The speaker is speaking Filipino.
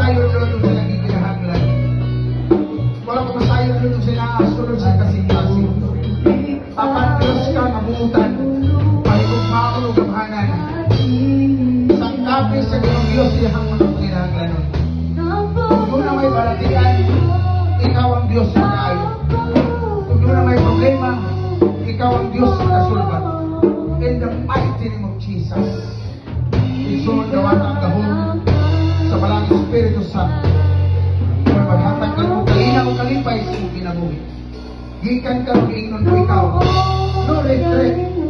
masayo Lord sa naging kinahanglan. Wala ko masayo Lord sa nakasunod sa kasing-kasing. Apan Diyos ka nabuutan, mahigog maon o gamhanan. Sangkapi sa Ginong Diyos iyang mga kinahanglan nun. Kung na may balatian, ikaw ang Diyos na kaayo. Kung na may problema, ikaw ang Diyos na kasulban. In the mighty name of Jesus, isunod gawat ang gahon sa Balang Espiritu Santo. Kung maghatag ka mo kalina o kalipay sa iyong kinabuhi. Gikan ka rin ingnon ko ikaw. No regret.